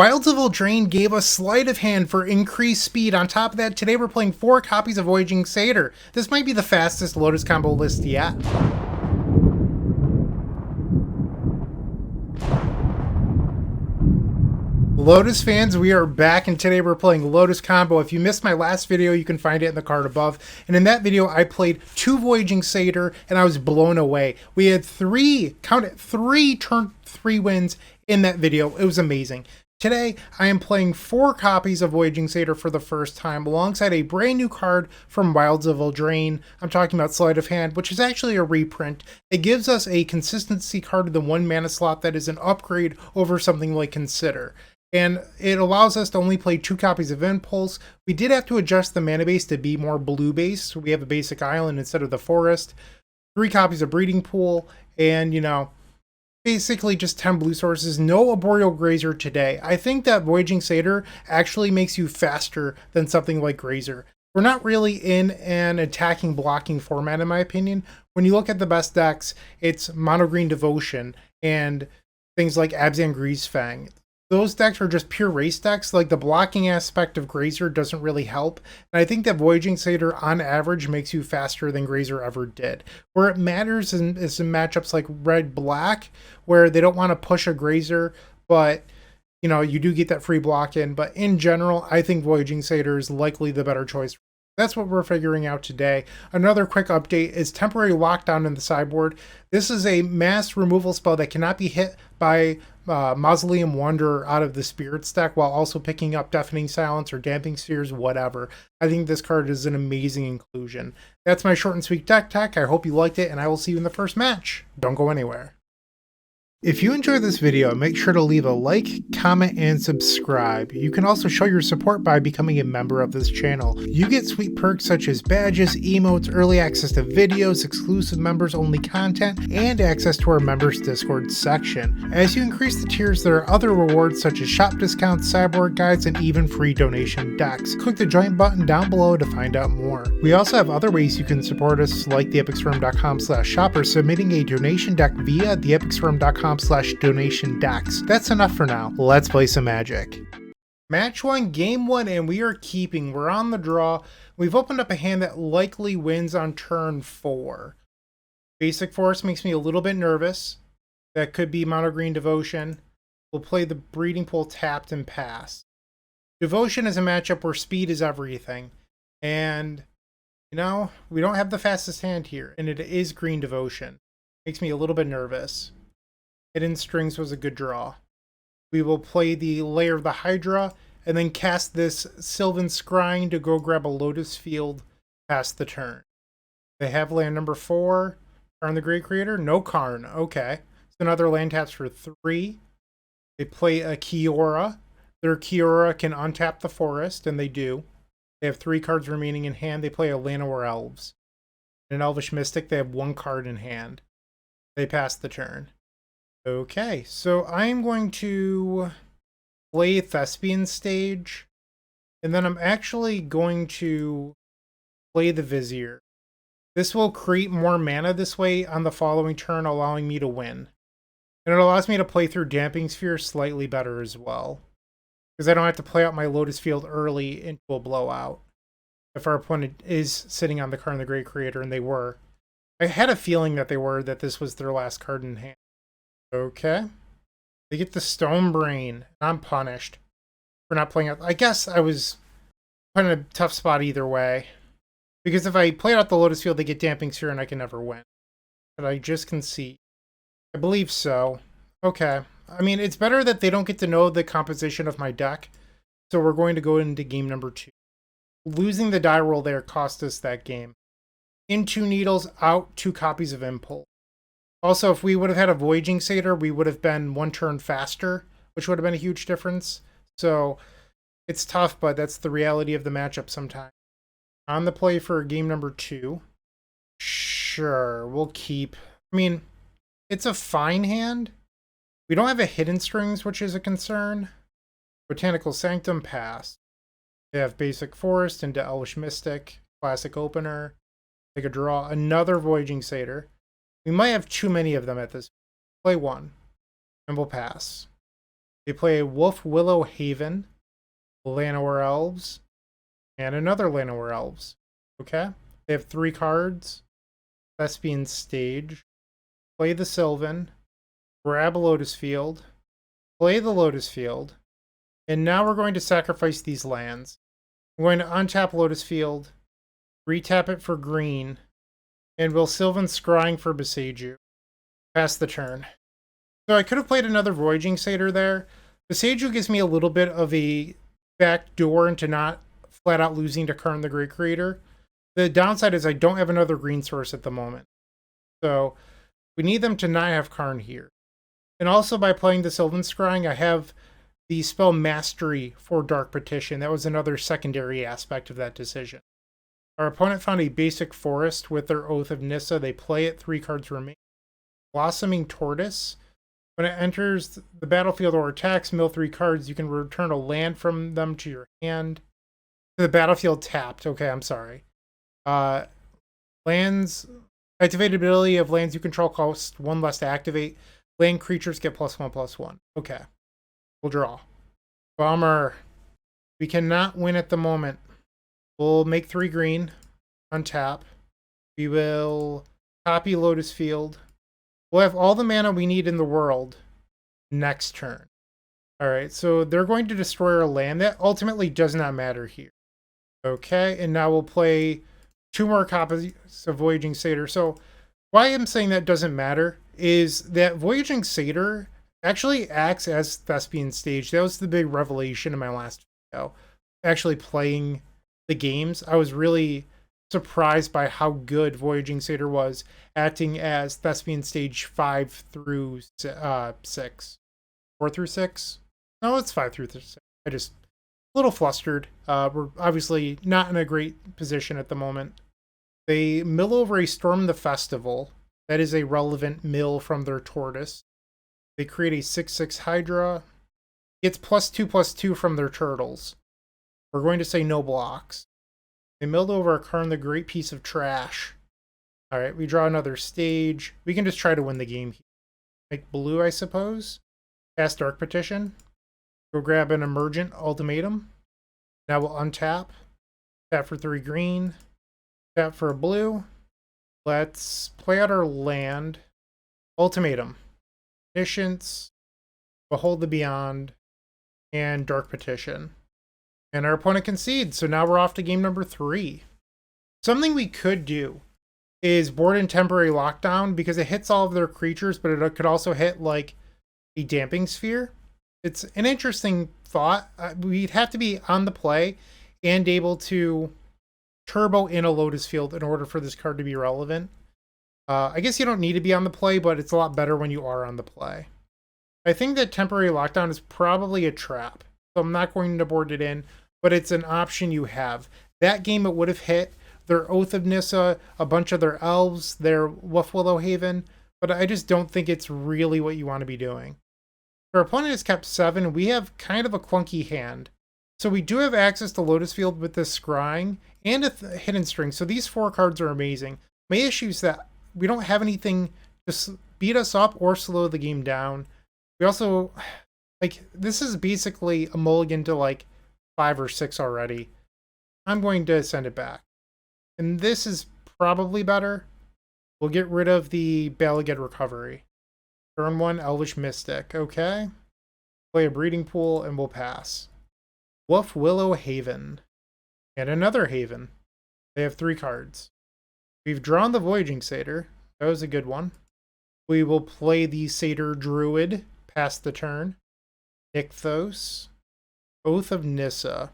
Wilds of Eldraine gave us Sleight of Hand for increased speed. On top of that, today we're playing 4 copies of Voyaging Satyr. This might be the fastest Lotus Combo list yet. Lotus fans, we are back, and today we're playing Lotus Combo. If you missed my last video, you can find it in the card above. And in that video, I played 2 Voyaging Satyr, and I was blown away. We had 3 turn 3 wins in that video. It was amazing. Today, I am playing 4 copies of Voyaging Satyr for the first time, alongside a brand new card from Wilds of Eldraine. I'm talking about Sleight of Hand, which is actually a reprint. It gives us a consistency card in the 1 mana slot that is an upgrade over something like Consider. And it allows us to only play 2 copies of Impulse. We did have to adjust the mana base to be more blue based, so we have a basic island instead of the forest. 3 copies of Breeding Pool, and basically just 10 blue sources. No Arboreal Grazer today. I think that Voyaging Satyr actually makes you faster than something like Grazer. We're not really in an attacking blocking format in my opinion. When you look at the best decks, it's MonoGreen Devotion and things like Abzan Greasefang. Those decks are just pure race decks. Like, the blocking aspect of Grazer doesn't really help. And I think that Voyaging Satyr on average makes you faster than Grazer ever did. Where it matters is in matchups like red-black, where they don't want to push a Grazer, but you do get that free block in. But in general, I think Voyaging Satyr is likely the better choice. That's what we're figuring out today. Another quick update is Temporary Lockdown in the sideboard. This is a mass removal spell that cannot be hit by Mausoleum Wanderer out of the Spirits deck while also picking up Deafening Silence or Damping Spheres, whatever. I think this card is an amazing inclusion. That's my short and sweet deck tech. I hope you liked it, and I will see you in the first match. Don't go anywhere. If you enjoyed this video, make sure to leave a like, comment, and subscribe. You can also show your support by becoming a member of this channel. You get sweet perks such as badges, emotes, early access to videos, exclusive members-only content, and access to our members Discord section. As you increase the tiers, there are other rewards such as shop discounts, sideboard guides, and even free donation decks. Click the join button down below to find out more. We also have other ways you can support us, like theepicsforum.com/shop or submitting a donation deck via theepicsforum.com/donation decks. That's enough for now. Let's play some Magic. Match 1, Game 1, and we are keeping. We're on the draw. We've opened up a hand that likely wins on turn 4. Basic Force makes me a little bit nervous. That could be MonoGreen Devotion. We'll play the Breeding Pool tapped and pass. Devotion is a matchup where speed is everything. And, we don't have the fastest hand here, and it is Green Devotion. Makes me a little bit nervous. Hidden Strings was a good draw. We will play the Lair of the Hydra, and then cast this Sylvan Scrying to go grab a Lotus Field past the turn. They have land number 4. Karn the Great Creator? No Karn. Okay. So another land taps for 3. They play a Kiora. Their Kiora can untap the forest, and they do. They have 3 cards remaining in hand. They play a Llanowar Elves. In an Elvish Mystic, they have 1 card in hand. They pass the turn. Okay, so I'm going to play Thespian stage, and then I'm actually going to play the Vizier. This will create more mana this way on the following turn, allowing me to win. And it allows me to play through Damping Sphere slightly better as well, because I don't have to play out my Lotus Field early into a blowout if our opponent is sitting on the Karn the Great Creator, and they were. I had a feeling that that this was their last card in hand. Okay. They get the Stone Brain. I'm punished for not playing out. I guess I was put in a tough spot either way. Because if I play out the Lotus Field, they get Damping Sphere and I can never win. But I just concede. I believe so. Okay. I mean, it's better that they don't get to know the composition of my deck. So we're going to go into game number 2. Losing the die roll there cost us that game. In 2 needles, out 2 copies of Impulse. Also, if we would have had a Voyaging Satyr, we would have been 1 turn faster, which would have been a huge difference. So, it's tough, but that's the reality of the matchup sometimes. On the play for game number 2. Sure, we'll keep. I mean, it's a fine hand. We don't have a Hidden Strings, which is a concern. Botanical Sanctum, pass. They have Basic Forest into Elvish Mystic, Classic Opener. Take a draw, another Voyaging Satyr. We might have too many of them at this. Play 1, and we'll pass. They play a Wolf Willow Haven, Llanowar Elves, and another Llanowar Elves. Okay? They have 3 cards. Thespian Stage. Play the Sylvan. Grab a Lotus Field. Play the Lotus Field. And now we're going to sacrifice these lands. We're going to untap Lotus Field. Retap it for green. And we'll Sylvan Scrying for Boseiju. Pass the turn. So I could have played another Voyaging Satyr there. Boseiju gives me a little bit of a back door into not flat out losing to Karn the Great Creator. The downside is I don't have another green source at the moment. So we need them to not have Karn here. And also by playing the Sylvan Scrying, I have the spell Mastery for Dark Petition. That was another secondary aspect of that decision. Our opponent found a basic forest with their Oath of Nissa. They play it, 3 cards remain. Blossoming Tortoise. When it enters the battlefield or attacks, mill 3 cards. You can return a land from them to your hand. The battlefield tapped. Okay, I'm sorry. Lands. Activated ability of lands you control cost 1 less to activate. Land creatures get +1/+1. Okay. We'll draw. Bummer. We cannot win at the moment. We'll make 3 green. Untap. We will copy Lotus Field. We'll have all the mana we need in the world next turn. Alright, so they're going to destroy our land. That ultimately does not matter here. Okay, and now we'll play 2 more copies of Voyaging Satyr. So why I'm saying that doesn't matter is that Voyaging Satyr actually acts as Thespian Stage. That was the big revelation in my last video. Actually playing the games, I was really surprised by how good Voyaging Satyr was, acting as Thespian Stage 5 through 6. 4 through 6? No, it's 5 through 6. I just a little flustered. We're obviously not in a great position at the moment. They mill over a Storm the Festival. That is a relevant mill from their Tortoise. They create a 6/6 Hydra. Gets +2/+2 from their turtles. We're going to say no blocks. They milled over a Karn the Great piece of trash. Alright, we draw another stage. We can just try to win the game here. Make blue, I suppose. Pass Dark Petition. Go grab an Emergent Ultimatum. Now we'll untap. Tap for 3 green. Tap for a blue. Let's play out our land. Ultimatum. Omniscience. Behold the Beyond. And Dark Petition. And our opponent concedes, so now we're off to game number 3. Something we could do is board in Temporary Lockdown because it hits all of their creatures, but it could also hit like a Damping Sphere. It's an interesting thought. We'd have to be on the play and able to turbo in a Lotus Field in order for this card to be relevant. I guess you don't need to be on the play, but it's a lot better when you are on the play. I think that Temporary Lockdown is probably a trap, so I'm not going to board it in, but it's an option you have. That game it would have hit their Oath of Nissa, a bunch of their elves, their Wolf Willow Haven, but I just don't think it's really what you want to be doing. Our opponent has kept 7. We have kind of a clunky hand. So we do have access to Lotus Field with this Scrying and a Hidden String. So these 4 cards are amazing. My issue is that we don't have anything to beat us up or slow the game down. We also, like, this is basically a mulligan to like 5 or 6 already. I'm going to send it back. And this is probably better. We'll get rid of the Bala Ged Recovery. Turn 1, Elvish Mystic. Okay. Play a Breeding Pool, and we'll pass. Wolf Willow Haven. And another Haven. They have 3 cards. We've drawn the Voyaging Satyr. That was a good one. We will play the Satyr Druid. Pass the turn. Nykthos. Oath of Nissa.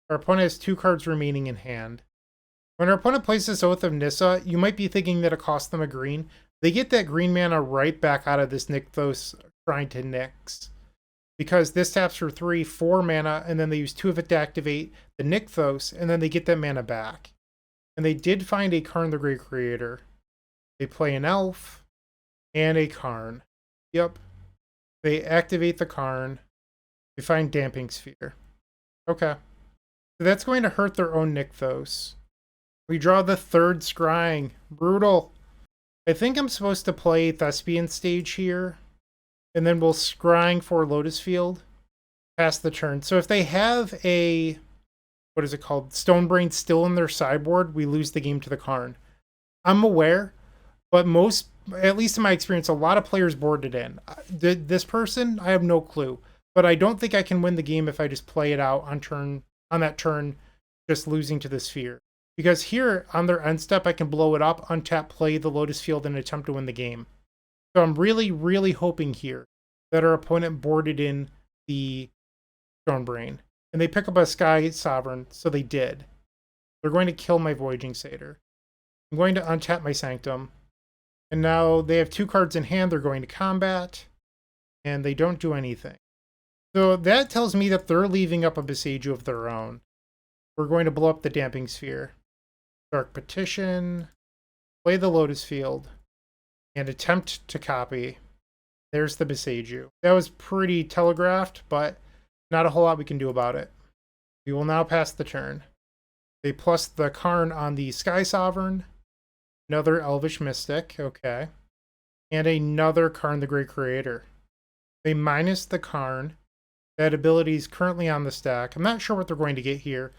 Our opponent has 2 cards remaining in hand. When our opponent plays this Oath of Nissa, you might be thinking that it costs them a green. They get that green mana right back out of this Nykthos trying to Nyx. Because this taps for 3, 4 mana, and then they use 2 of it to activate the Nykthos, and then they get that mana back. And they did find a Karn the Great Creator. They play an Elf and a Karn. Yep. They activate the Karn. They find Damping Sphere. Okay. So that's going to hurt their own Nykthos. We draw the 3rd Scrying. Brutal. I think I'm supposed to play Thespian Stage here. And then we'll scrying for Lotus Field, pass the turn. So if they have a, what is it called, Stonebrain still in their sideboard, we lose the game to the Karn. I'm aware, but most, at least in my experience, a lot of players boarded in. This person, I have no clue. But I don't think I can win the game if I just play it out on that turn, just losing to the Sphere. Because here, on their end step, I can blow it up, untap, play the Lotus Field, and attempt to win the game. So I'm really, really hoping here that our opponent boarded in the Stonebrain. And they pick up a Sky Sovereign, so they did. They're going to kill my Voyaging Satyr. I'm going to untap my Sanctum. And now they have 2 cards in hand, they're going to combat. And they don't do anything. So that tells me that they're leaving up a Besiju of their own. We're going to blow up the Damping Sphere. Dark Petition. Play the Lotus Field. And attempt to copy. There's the Besiju. That was pretty telegraphed, but not a whole lot we can do about it. We will now pass the turn. They plus the Karn on the Sky Sovereign. Another Elvish Mystic, okay. And another Karn the Great Creator. They minus the Karn. That ability is currently on the stack. I'm not sure what they're going to get here.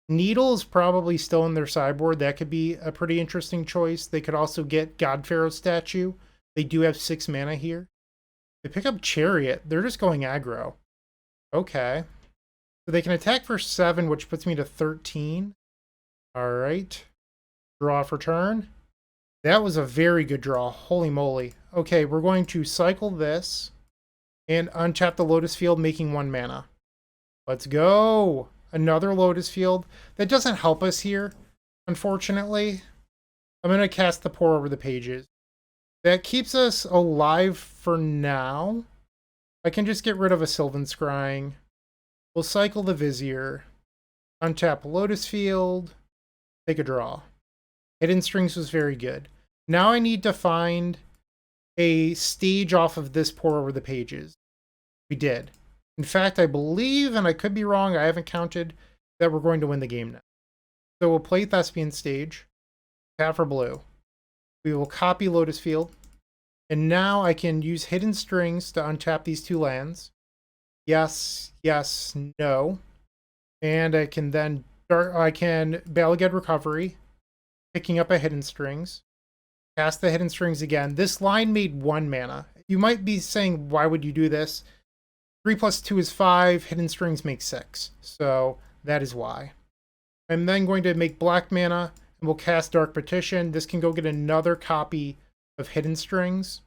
Needle is probably still in their sideboard. That could be a pretty interesting choice. They could also get God Pharaoh's statue. They do have 6 mana here. They pick up Chariot. They're just going aggro. Okay. So they can attack for 7, which puts me to 13. Alright. Draw for turn. That was a very good draw. Holy moly. Okay, we're going to cycle this and untap the Lotus Field, making 1 mana. Let's go! Another Lotus Field. That doesn't help us here, unfortunately. I'm going to cast the Pore over the pages. That keeps us alive for now. I can just get rid of a Sylvan Scrying. We'll cycle the Vizier. Untap Lotus Field. Take a draw. Hidden Strings was very good. Now I need to find a stage off of this Pore over the pages. We did. In fact, I believe, and I could be wrong, I haven't counted, that we're going to win the game now. So we'll play Thespian stage. Tap for blue. We will copy Lotus Field. And now I can use Hidden Strings to untap these 2 lands. Yes, yes, no. And I can then Bala Ged Recovery, picking up a Hidden Strings. Cast the Hidden Strings again. This line made 1 mana. You might be saying, why would you do this? 3 plus 2 is 5. Hidden Strings make 6. So that is why. I'm then going to make black mana, and we'll cast Dark Petition. This can go get another copy of Hidden Strings.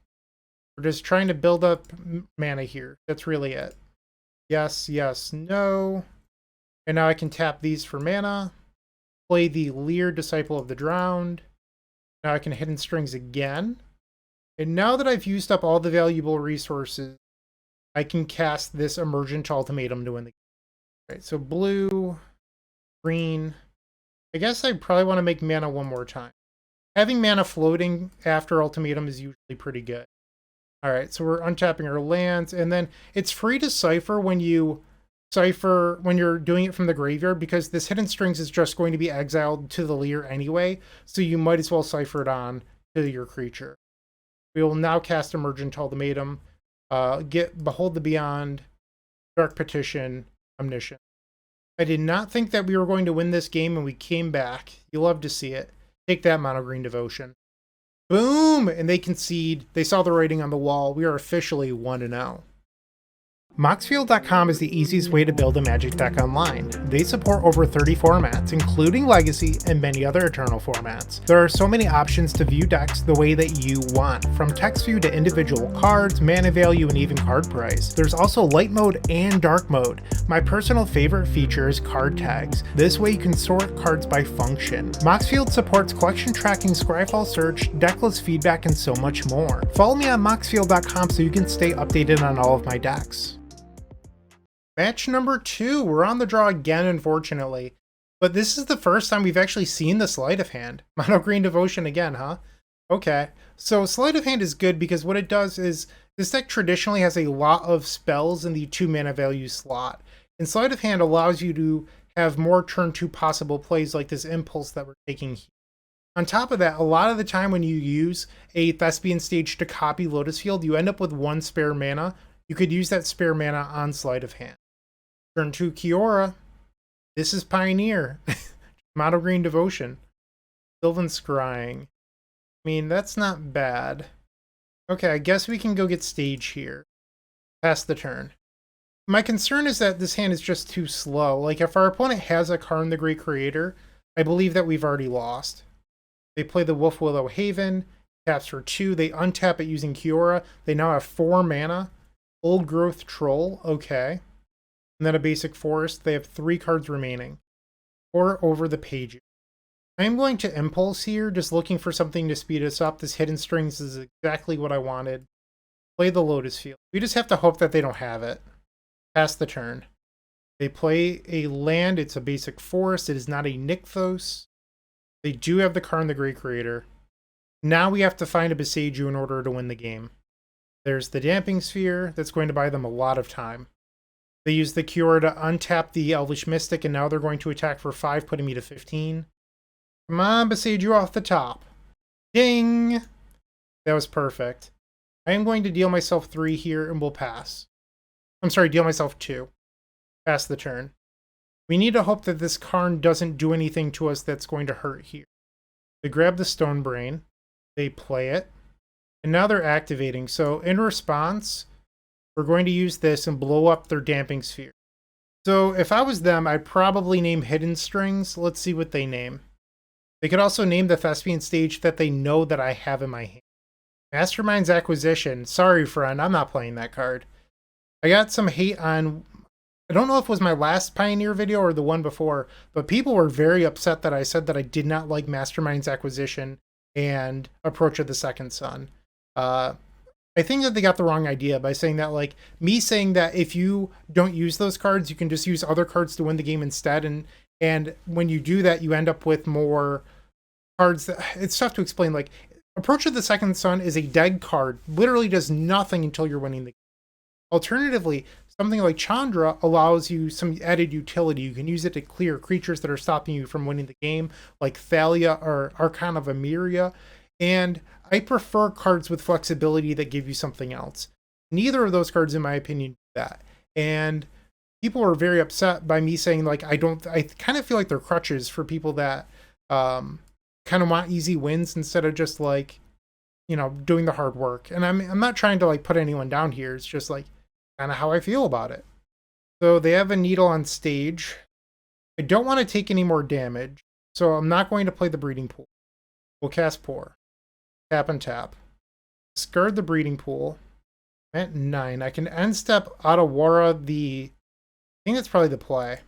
We're just trying to build up mana here. That's really it. Yes, yes, no. And now I can tap these for mana. Play the Lier, Disciple of the Drowned. Now I can Hidden Strings again. And now that I've used up all the valuable resources, I can cast this Emergent Ultimatum to win the game. Right, so blue, green. I guess I probably want to make mana 1 more time. Having mana floating after Ultimatum is usually pretty good. Alright, so we're untapping our lands, and then it's free to cipher when you're doing it from the graveyard, because this Hidden Strings is just going to be exiled to the Lier anyway, so you might as well cipher it on to your creature. We will now cast Emergent Ultimatum, get Behold the Beyond, Dark Petition, Omniscience. I did not think that we were going to win this game, and we came back. You love to see it. Take that, MonoGreen Devotion. Boom! And they concede. They saw the writing on the wall. We are officially 1-0. Moxfield.com is the easiest way to build a Magic deck online. They support over 30 formats, including Legacy and many other Eternal formats. There are so many options to view decks the way that you want, from text view to individual cards, mana value, and even card price. There's also light mode and dark mode. My personal favorite feature is card tags. This way you can sort cards by function. Moxfield supports collection tracking, Scryfall search, decklist feedback, and so much more. Follow me on Moxfield.com so you can stay updated on all of my decks. Match number 2. We're on the draw again, unfortunately. But this is the first time we've actually seen the Sleight of Hand. MonoGreen Devotion again, huh? Okay. So Sleight of Hand is good because what it does is this deck traditionally has a lot of spells in the 2 mana value slot. And Sleight of Hand allows you to have more turn 2 possible plays like this Impulse that we're taking here. On top of that, a lot of the time when you use a Thespian stage to copy Lotus Field, you end up with 1 spare mana. You could use that spare mana on Sleight of Hand. Turn 2 Kiora. This is Pioneer. MonoGreen Devotion. Sylvan Scrying. I mean, that's not bad. Okay, I guess we can go get stage here. Pass the turn. My concern is that this hand is just too slow. Like, if our opponent has a Karn the Great Creator, I believe that we've already lost. They play the Wolfwillow Haven, taps for 2. They untap it using Kiora. They now have 4 mana. Old Growth Troll, okay. And then a basic forest. They have 3 cards remaining. Or over the pages. I'm going to Impulse here, just looking for something to speed us up. This Hidden Strings is exactly what I wanted. Play the Lotus Field. We just have to hope that they don't have it. Pass the turn. They play a land. It's a basic forest. It is not a Nykthos. They do have the Karn the Great Creator. Now we have to find a Boseiju in order to win the game. There's the Damping Sphere. That's going to buy them a lot of time. They use the Kiora to untap the Elvish Mystic, and now they're going to attack for 5, putting me to 15. Come on, Boseiju off the top. Ding! That was perfect. I am going to deal myself 3 here, and we'll pass. I'm sorry, deal myself 2. Pass the turn. We need to hope that this Karn doesn't do anything to us that's going to hurt here. They grab the Stone Brain. They play it. And now they're activating. So in response, we're going to use this and blow up their Damping Sphere. So if I was them, I'd probably name Hidden Strings. Let's see what they name. They could also name the Thespian stage that they know that I have in my hand. Mastermind's Acquisition. Sorry, friend, I'm not playing that card. I got some hate on, I don't know if it was my last Pioneer video or the one before, but people were very upset that I said that I did not like Mastermind's Acquisition and Approach of the Second Sun. I think that they got the wrong idea by saying that, like, me saying that if you don't use those cards, you can just use other cards to win the game instead, and when you do that, you end up with more cards that, it's tough to explain. Like, Approach of the Second Sun is a dead card, literally does nothing until you're winning the game. Alternatively, something like Chandra allows you some added utility. You can use it to clear creatures that are stopping you from winning the game, like Thalia or Archon of Emeria, and I prefer cards with flexibility that give you something else. Neither of those cards, in my opinion, do that. And people are very upset by me saying, like, I kind of feel like they're crutches for people that kind of want easy wins instead of just, like, you know, doing the hard work. And I'm not trying to, like, put anyone down here. It's just, like, kind of how I feel about it. So they have a Needle on stage. I don't want to take any more damage, so I'm not going to play the Breeding Pool. We'll cast Pore. Tap and tap. Discard the Breeding Pool. I'm at 9. I can end step Otawara the... I think that's probably the play.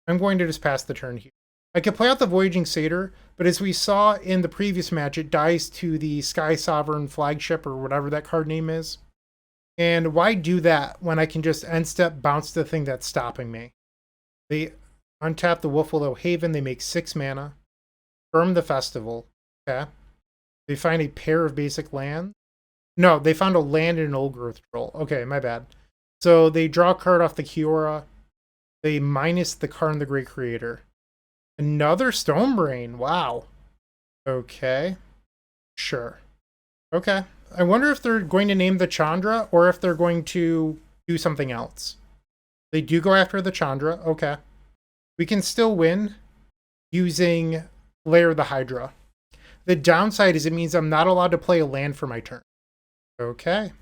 I'm going to just pass the turn here. I could play out the Voyaging Satyr, but as we saw in the previous match, it dies to the Sky Sovereign flagship or whatever that card name is. And why do that when I can just end step bounce the thing that's stopping me? They untap the Wolfwillow Haven. They make 6 mana. Firm the Festival. Okay. They find a pair of basic lands. No, they found a land and an Old Growth Troll. Okay, my bad. So they draw a card off the Kiora. They minus the Karn the Great Creator. Another Stone Brain. Wow. Okay. Sure. Okay. I wonder if they're going to name the Chandra or if they're going to do something else. They do go after the Chandra. Okay. We can still win using Lair the Hydra. The downside is it means I'm not allowed to play a land for my turn. Okay.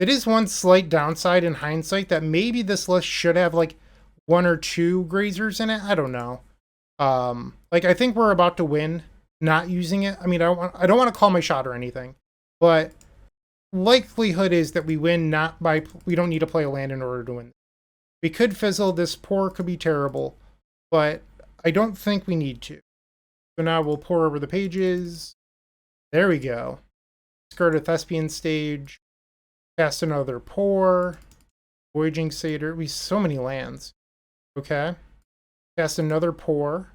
It is one slight downside in hindsight that maybe this list should have, like, 1 or 2 grazers in it. I don't know. Like, I think we're about to win not using it. I mean, I don't want to call my shot or anything, but likelihood is that we win not by, we don't need to play a land in order to win. We could fizzle. This Pore could be terrible, but I don't think we need to. So now we'll Pore over the pages. There we go. Discard a Thespian stage. Cast another Pore. Voyaging Satyr. We so many lands. Okay. Cast another Pore.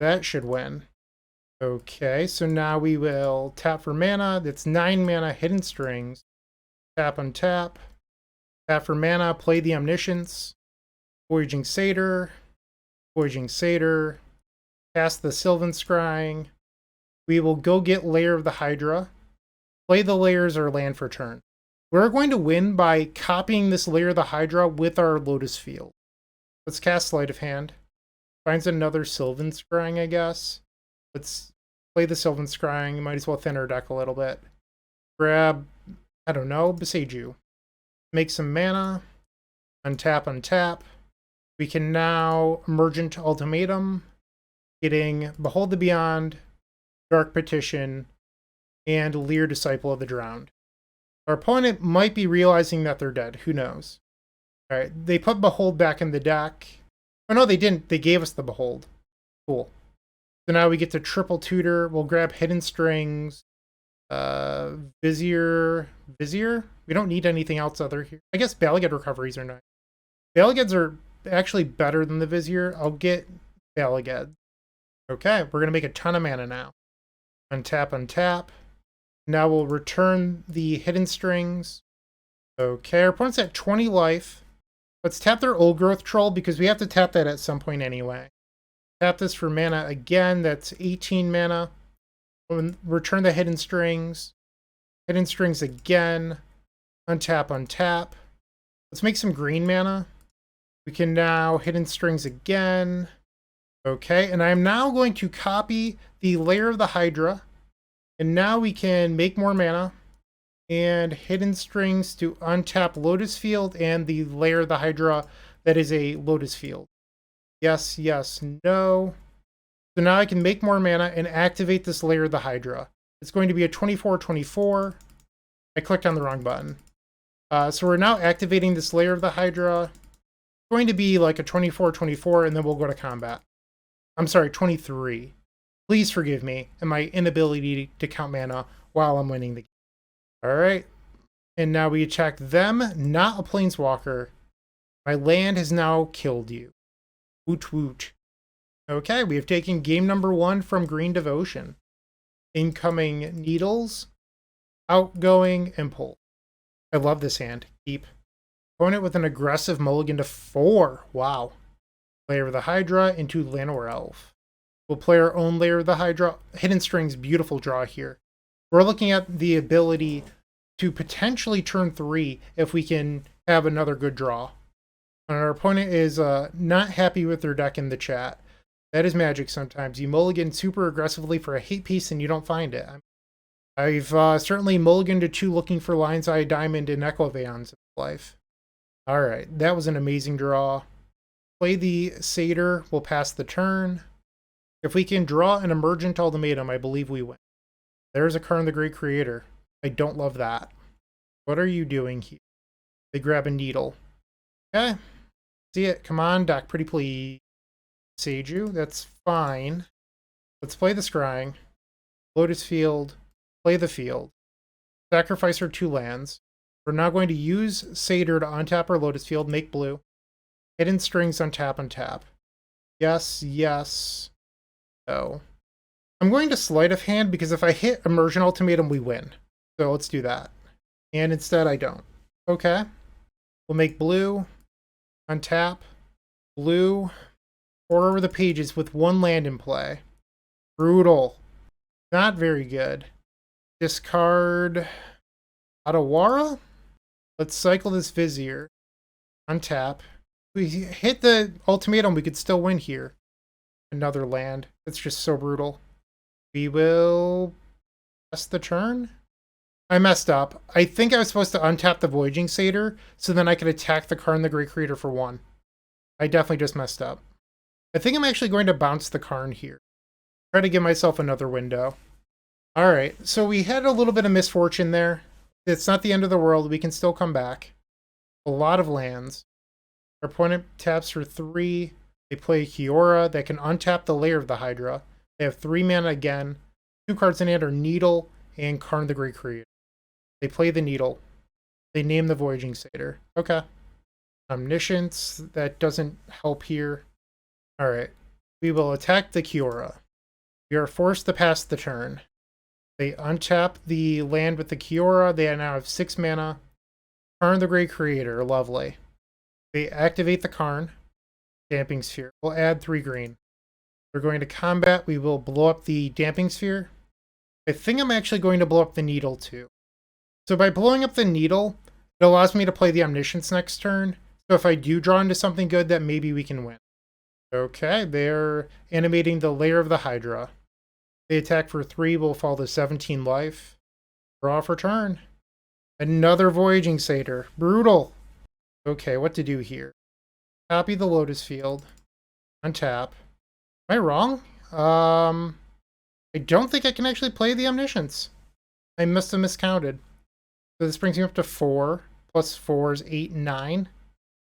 That should win. Okay, so now we will tap for mana. That's 9 mana, Hidden Strings. Tap on tap. Tap for mana, play the Omniscience. Voyaging Satyr. Voyaging Satyr. Cast the Sylvan Scrying. We will go get Lair of the Hydra. Play the Lairs or land for turn. We're going to win by copying this Lair of the Hydra with our Lotus Field. Let's cast Sleight of Hand. Finds another Sylvan Scrying, I guess. Let's play the Sylvan Scrying. Might as well thin our deck a little bit. Grab, I don't know, Beseiju. Make some mana. Untap, untap. We can now Emergent Ultimatum, getting Behold the Beyond, Dark Petition, and Lier, Disciple of the Drowned. Our opponent might be realizing that they're dead. Who knows? Alright, they put Behold back in the deck. Oh no, they didn't. They gave us the Behold. Cool. So now we get to triple tutor. We'll grab Hidden Strings. Vizier. We don't need anything else other here. I guess Bala Ged Recoveries are nice. Bala Geds are actually better than the Vizier. I'll get Bala Ged. Okay, we're going to make a ton of mana now. Untap, untap. Now we'll return the Hidden Strings. Okay, our opponent's at 20 life. Let's tap their Old Growth Troll because we have to tap that at some point anyway. Tap this for mana again. That's 18 mana. We'll return the Hidden Strings. Hidden Strings again. Untap, untap. Let's make some green mana. We can now Hidden Strings again. Okay, and I'm now going to copy the Lair of the Hydra. And now we can make more mana. And Hidden Strings to untap Lotus Field and the Lair of the Hydra that is a Lotus Field. Yes, yes, no. So now I can make more mana and activate this Lair of the Hydra. It's going to be a 24/24. I clicked on the wrong button. So we're now activating this Lair of the Hydra. It's going to be like a 24/24, and then we'll go to combat. I'm sorry, 23. Please forgive me and my inability to count mana while I'm winning the game. Alright. And now we attack them, not a Planeswalker. My land has now killed you. Woot woot. Okay, we have taken game number 1 from Green Devotion. Incoming Needles, Outgoing Impulse. I love this hand. Keep. Opponent with an aggressive mulligan to 4. Wow. Lair of the Hydra into Llanowar Elf. We'll play our own Lair of the Hydra. Hidden Strings, beautiful draw here. We're looking at the ability to potentially turn 3 if we can have another good draw. And our opponent is not happy with their deck in the chat. That is Magic sometimes. You mulligan super aggressively for a hate piece and you don't find it. I've certainly mulliganed to 2 looking for Lion's Eye Diamond and Echo Veons in life. Alright, that was an amazing draw. Play the Satyr, we'll pass the turn. If we can draw an Emergent Ultimatum, I believe we win. There's a Karn the Great Creator. I don't love that. What are you doing here? They grab a Needle. Okay. See it. Come on, deck. Pretty please. Seiju. That's fine. Let's play the Scrying. Lotus Field. Play the field. Sacrifice our 2 lands. We're now going to use Satyr to untap our Lotus Field. Make blue. Hidden Strings untap, untap. Yes, yes. No. I'm going to Sleight of Hand because if I hit Emergent Ultimatum, we win. So let's do that. And instead, I don't. Okay. We'll make blue. Untap. Blue. Pour over the pages with 1 land in play. Brutal. Not very good. Discard Adawara. Let's cycle this Vizier. Untap. If we hit the ultimatum, we could still win here. Another land. It's just so brutal. We will pass the turn. I messed up. I think I was supposed to untap the Voyaging Satyr, so then I could attack the Karn the Great Creator for 1. I definitely just messed up. I think I'm actually going to bounce the Karn here. Try to give myself another window. Alright, so we had a little bit of misfortune there. It's not the end of the world. We can still come back. A lot of lands. Our opponent taps for 3. They play Kiora that can untap the Lair of the Hydra. They have 3 mana again. 2 cards in hand are Needle and Karn the Great Creator. They play the Needle. They name the Voyaging Satyr. Okay. Omniscience. That doesn't help here. Alright. We will attack the Kiora. We are forced to pass the turn. They untap the land with the Kiora. They now have 6 mana. Karn the Great Creator. Lovely. They activate the Karn. Damping Sphere. We'll add 3 green. We're going to combat. We will blow up the Damping Sphere. I think I'm actually going to blow up the Needle too. So by blowing up the Needle, it allows me to play the Omniscience next turn. So if I do draw into something good, that maybe we can win. Okay, they're animating the Lair of the Hydra. They attack for 3, will fall to 17 life. Draw for turn. Another Voyaging Satyr. Brutal. Okay, what to do here? Copy the Lotus Field. Untap. Am I wrong? I don't think I can actually play the Omniscience. I must have miscounted. So this brings me up to 4. Plus 4 is 8 and 9.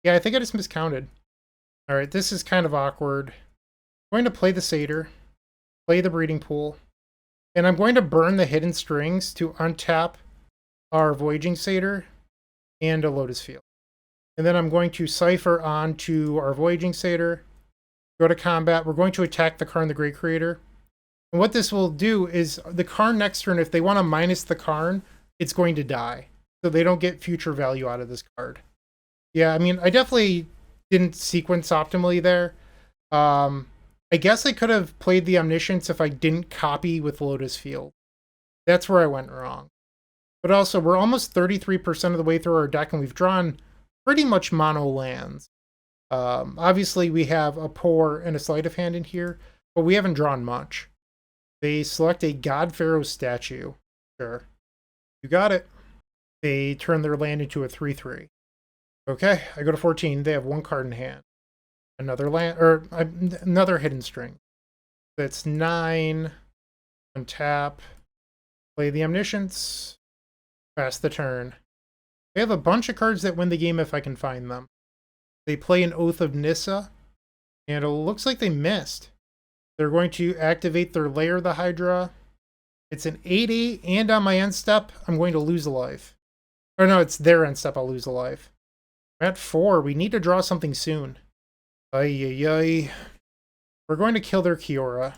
Yeah, I think I just miscounted. Alright, this is kind of awkward. I'm going to play the Satyr. Play the Breeding Pool. And I'm going to burn the Hidden Strings to untap our Voyaging Satyr and a Lotus Field. And then I'm going to Cipher onto our Voyaging Satyr. Go to combat. We're going to attack the Karn the Great Creator. And what this will do is the Karn next turn, if they want to minus the Karn, it's going to die. So they don't get future value out of this card. Yeah, I mean, I definitely didn't sequence optimally there. I guess I could have played the Omniscience if I didn't copy with Lotus Field. That's where I went wrong. But also, we're almost 33% of the way through our deck, and we've drawn pretty much mono lands. Obviously, we have a Pore and a Sleight of Hand in here, but we haven't drawn much. They select a God Pharaoh statue. Sure. You got it. They turn their land into a 3/3. Okay, I go to 14. They have 1 card in hand. Another land, or another Hidden String. That's 9. Untap. Play the Omniscience. Pass the turn. They have a bunch of cards that win the game if I can find them. They play an Oath of Nissa, and it looks like they missed. They're going to activate their Lair, the Hydra. It's an 8/8, and on my end step, I'm going to lose a life. Or no, it's their end step, I'll lose a life. We're at 4. We need to draw something soon. Ay. We're going to kill their Kiora.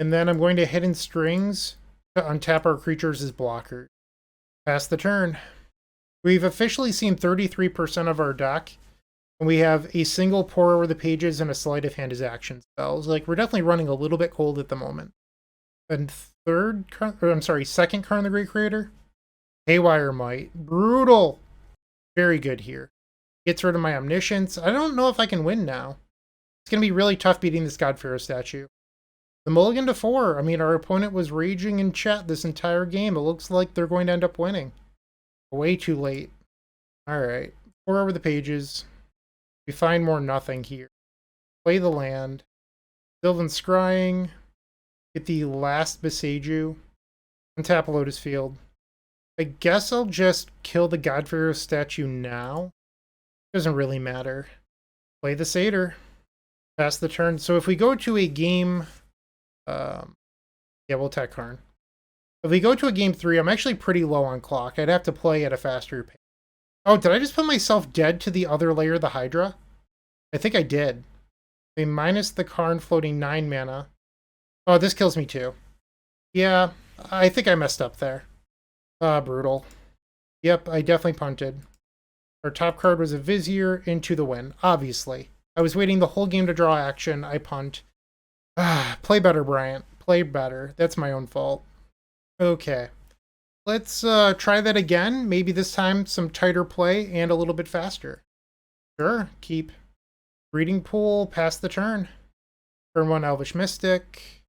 And then I'm going to Hidden Strings to untap our creatures as blockers. Pass the turn. We've officially seen 33% of our deck. And we have a single Pore over the pages and a Sleight of Hand as action spells. Like, we're definitely running a little bit cold at the moment. And second Karn the Great Creator. Haywire Might. Brutal. Very good here. Gets rid of my Omniscience. I don't know if I can win now. It's going to be really tough beating this God Pharaoh statue. The mulligan to 4. I mean, our opponent was raging in chat this entire game. It looks like they're going to end up winning. Way too late. Alright. 4 over the pages. We find more nothing here. Play the land. Sylvan Scrying. Get the last Beseiju. Untap Lotus Field. I guess I'll just kill the God Pharaoh statue now. Doesn't really matter. Play the Satyr. Pass the turn. So if we go to a game... yeah, we'll attack Karn. If we go to a game 3, I'm actually pretty low on clock. I'd have to play at a faster pace. Oh, did I just put myself dead to the other Lair, the Hydra? I think I did. They minus the Karn floating 9 mana. Oh, this kills me too. Yeah, I think I messed up there. Brutal. Yep, I definitely punted. Our top card was a Vizier into the win, obviously. I was waiting the whole game to draw action. I punt. Play better, Bryant. Play better. That's my own fault. Okay. Let's try that again. Maybe this time some tighter play and a little bit faster. Sure, keep. Breeding Pool, pass the turn. Turn 1 Elvish Mystic.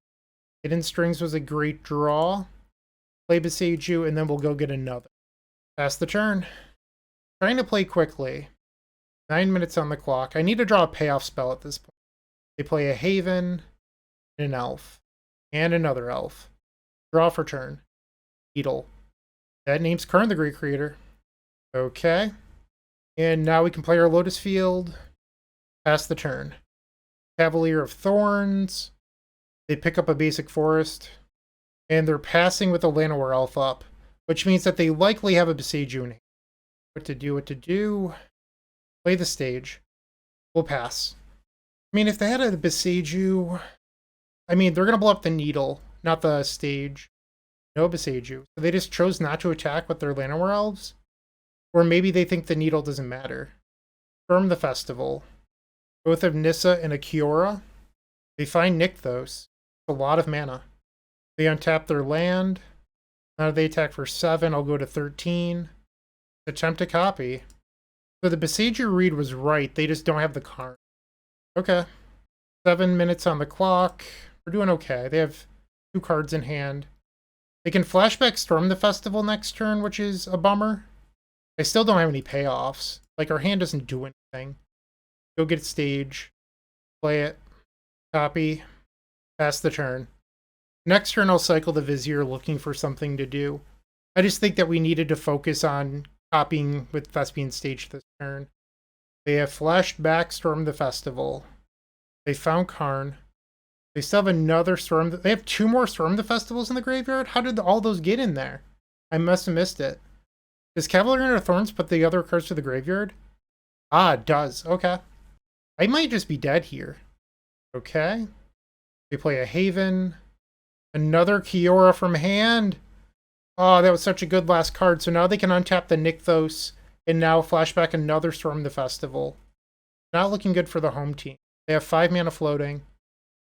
Hidden Strings was a great draw. Play Beseiju, and then we'll go get another. Pass the turn. Trying to play quickly. 9 minutes on the clock. I need to draw a payoff spell at this point. They play a Haven, an Elf, and another Elf. Draw for turn. Beetle. That name's Karn the Great Creator. Okay. And now we can play our Lotus Field. Pass the turn. Cavalier of Thorns. They pick up a basic forest. And they're passing with a Llanowar Elf up, which means that they likely have a Beseiju in hand. What to do. Play the stage. We'll pass. I mean, if they had a Beseiju... I mean, they're going to blow up the Needle, not the stage. No Beseiju. So they just chose not to attack with their Llanowar Elves? Or maybe they think the Needle doesn't matter. Storm the Festival. Oath of Nissa and a Kiora. They find Nykthos. A lot of mana. They untap their land. Now they attack for 7. I'll go to 13. Attempt to copy. So the Besieger read was right. They just don't have the card. Okay. 7 minutes on the clock. We're doing okay. They have 2 cards in hand. They can flashback Storm the Festival next turn, which is a bummer. I still don't have any payoffs. Like, our hand doesn't do anything. Go get stage. Play it. Copy. Pass the turn. Next turn, I'll cycle the Vizier looking for something to do. I just think that we needed to focus on copying with Thespian stage this turn. They have flashed back Storm the Festival. They found Karn. They still have another Storm. They have 2 more Storm the Festivals in the graveyard? How did all those get in there? I must have missed it. Does Cavalier of Thorns put the other cards to the graveyard? Ah, it does. Okay. I might just be dead here. Okay. They play a Haven. Another Kiora from hand. Oh, that was such a good last card. So now they can untap the Nykthos and now flashback another Storm the Festival. Not looking good for the home team. They have 5 mana floating.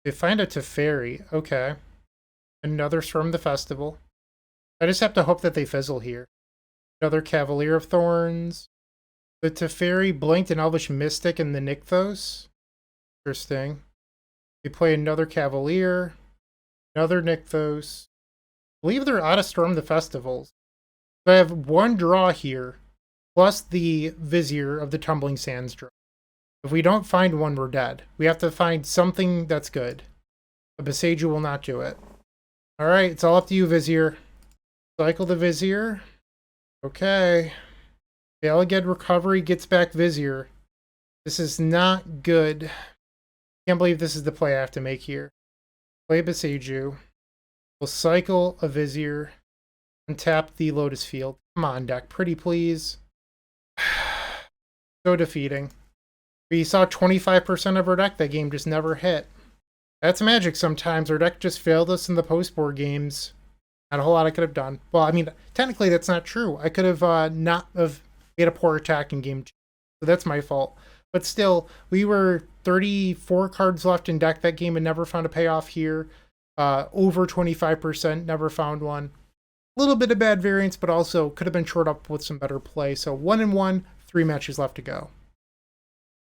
They find a Teferi. Okay. Another Storm the Festival. I just have to hope that they fizzle here. Another Cavalier of Thorns. The Teferi blinked an Elvish Mystic in the Nykthos. Interesting. They play another Cavalier. Another Nykthos. I believe they're out of Storm the Festivals. So I have 1 draw here, plus the Vizier of the Tumbling Sands draw. If we don't find one, we're dead. We have to find something that's good. The Besieger will not do it. Alright, it's all up to you, Vizier. Cycle the Vizier. Okay. Bala Ged Recovery gets back Vizier. This is not good. Can't believe this is the play I have to make here. Play Besieger. We'll cycle a Vizier. And tap the Lotus Field. Come on, deck. Pretty please. So defeating. We saw 25% of our deck that game just never hit. That's magic sometimes. Our deck just failed us in the post-board games. Not a whole lot I could have done. Well, I mean, technically that's not true. I could have not have made a poor attack in game 2. So that's my fault. But still, we were 34 cards left in deck that game and never found a payoff here. Over 25%, never found one. A little bit of bad variance, but also could have been short up with some better play. So 1-1, 3 matches left to go.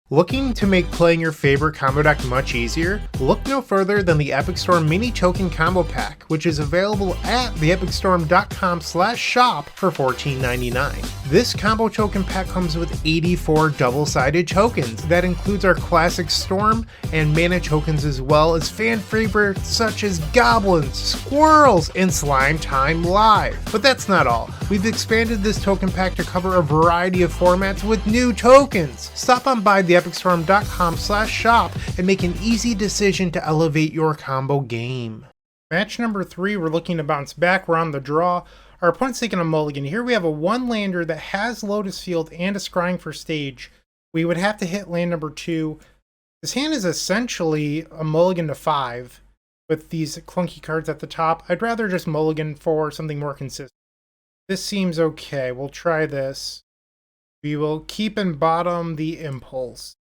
Looking to make playing your favorite combo deck much easier? Look no further than the Epic Storm Mini Token Combo Pack, which is available at theepicstorm.com/shop for $14.99. This combo token pack comes with 84 double-sided tokens. That includes our classic Storm and mana tokens, as well as fan favorites such as Goblins, Squirrels, and Slime Time Live. But that's not all. We've expanded this token pack to cover a variety of formats with new tokens. Stop on by theepicstorm.com/shop and make an easy decision to elevate your combo game. Match number 3, we're looking to bounce back. We're on the draw. Our opponent's taking a mulligan. Here we have a 1-lander that has Lotus Field and a Scrying for stage. We would have to hit land number 2. This hand is essentially a mulligan to 5 with these clunky cards at the top. I'd rather just mulligan for something more consistent. This seems okay. We'll try this. We will keep in bottom the Impulse.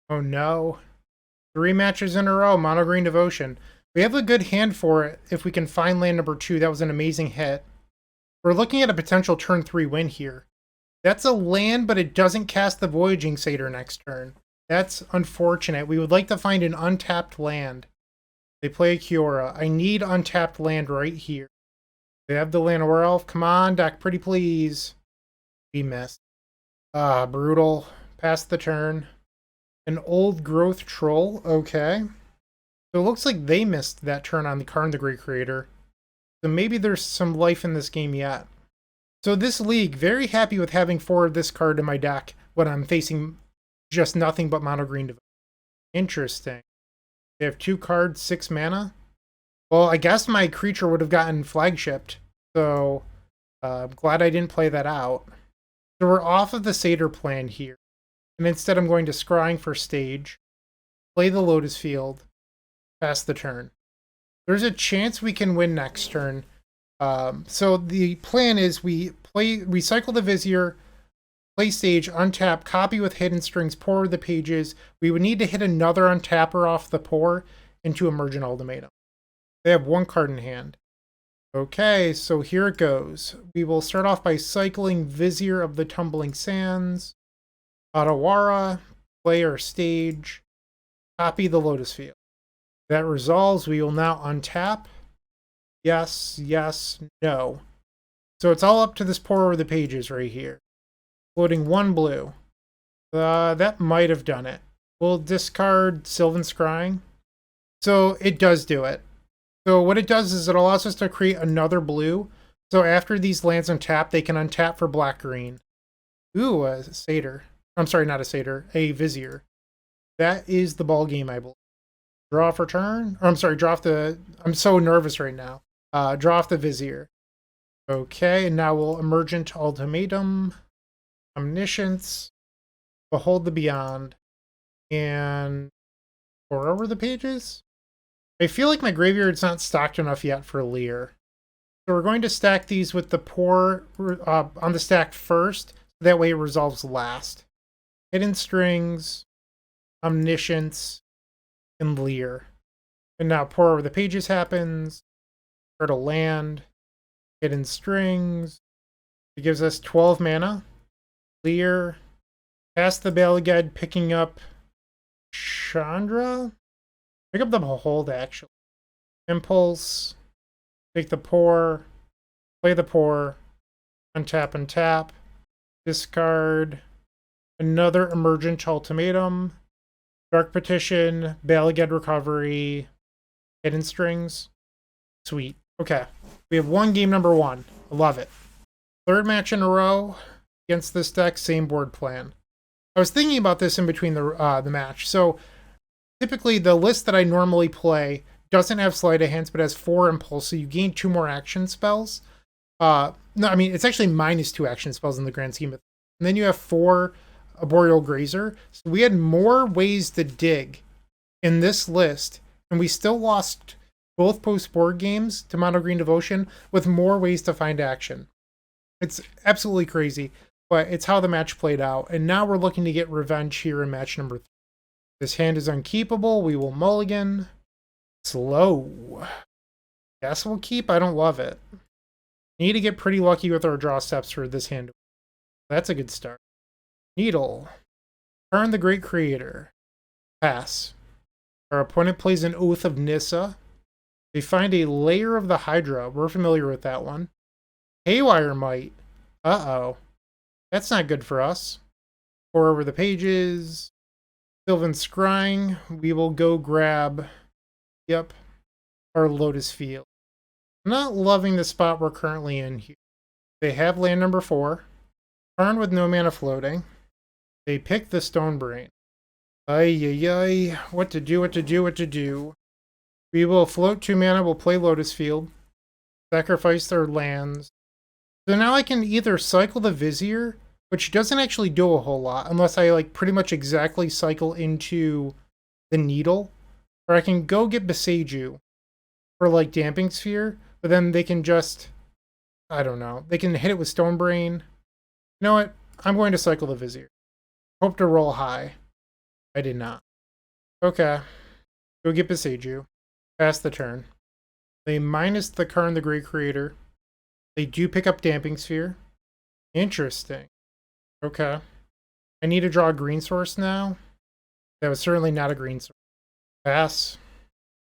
Oh no. 3 matches in a row, MonoGreen Devotion. We have a good hand for it if we can find land number 2. That was an amazing hit. We're looking at a potential turn 3 win here. That's a land, but it doesn't cast the Voyaging Satyr next turn. That's unfortunate. We would like to find an untapped land. They play a Kiora. I need untapped land right here. They have the Llanowar Elf. Come on, deck, pretty please. We missed. Ah, brutal. Pass the turn. An Old Growth Troll. Okay. So it looks like they missed that turn on the Karn the Great Creator. So maybe there's some life in this game yet. So this league, very happy with having 4 of this card in my deck when I'm facing just nothing but MonoGreen Devotion. Interesting. They have 2 cards, 6 mana. Well, I guess my creature would have gotten flagshipped. So I'm glad I didn't play that out. So we're off of the Satyr plan here. And instead I'm going to Scrying for stage, play the Lotus Field, pass the turn. There's a chance we can win next turn. So the plan is we cycle the Vizier, play stage, untap, copy with Hidden Strings, Pore the pages. We would need to hit another untapper off the Pore into Emergent Ultimatum. They have 1 card in hand. Okay, so here it goes. We will start off by cycling Vizier of the Tumbling Sands, Otawara, play our stage, copy the Lotus Field. That resolves, we will now untap. Yes, yes, no. So it's all up to this Pore over the pages right here. Floating 1 blue. That might have done it. We'll discard Sylvan Scrying. So it does do it. So what it does is it allows us to create another blue. So after these lands untap, they can untap for black-green. Ooh, a satyr. I'm sorry, not a satyr. A Vizier. That is the ball game, I believe. Draw off return. Or I'm sorry, draw off the... I'm so nervous right now. Draw off the Vizier. Okay, and now we'll Emergent Ultimatum, Omniscience, Behold the Beyond, and Pore over the pages? I feel like my graveyard's not stocked enough yet for Lier. So we're going to stack these with the Pore on the stack first. That way it resolves last. Hidden Strings, Omniscience, and Lier. And now Pore over the pages happens. Start a land. Hidden Strings. It gives us 12 mana. Lier. Past the Bala Ged, picking up Chandra. Pick up the Behold, actually. Impulse. Take the Pore. Play the Pore. Untap and tap. Discard. Another Emergent Ultimatum. Dark Petition. Bala Ged Recovery. Hidden Strings. Sweet. Okay. We have won game number 1. I love it. Third match in a row against this deck. Same board plan. I was thinking about this in between the match. So typically the list that I normally play doesn't have Sleight of Hands, but has 4 Impulse, so you gain 2 more action spells. No, I mean, it's actually -2 action spells in the grand scheme of things. And then you have 4 Arboreal Grazer. So we had more ways to dig in this list, and we still lost both post-board games to MonoGreen Devotion with more ways to find action. It's absolutely crazy, but it's how the match played out. And now we're looking to get revenge here in match number 3. This hand is unkeepable. We will mulligan. Slow. Guess we'll keep. I don't love it. Need to get pretty lucky with our draw steps for this hand. That's a good start. Needle. Turn the Great Creator. Pass. Our opponent plays an Oath of Nissa. They find a Lair of the Hydra. We're familiar with that one. Haywire Might. Uh-oh. That's not good for us. Pore over the pages. Sylvan Scrying. We will go grab, yep, our Lotus Field. I'm not loving the spot we're currently in here. They have land number 4. Turn with no mana floating. They pick the Stonebrain. Ay, ay, ay. What to do, what to do, what to do. We will float 2 mana. We'll play Lotus Field. Sacrifice their lands. So now I can either cycle the Vizier, which doesn't actually do a whole lot unless I like pretty much exactly cycle into the Needle, or I can go get Beseiju for like Damping Sphere, but then they can just, I don't know, they can hit it with Stonebrain. You know what? I'm going to cycle the Vizier. Hope to roll high. I did not. Okay. Go get Beseiju. Pass the turn. They minus the Karn the Great Creator. They do pick up Damping Sphere. Interesting. Okay. I need to draw a green source now. That was certainly not a green source. Pass.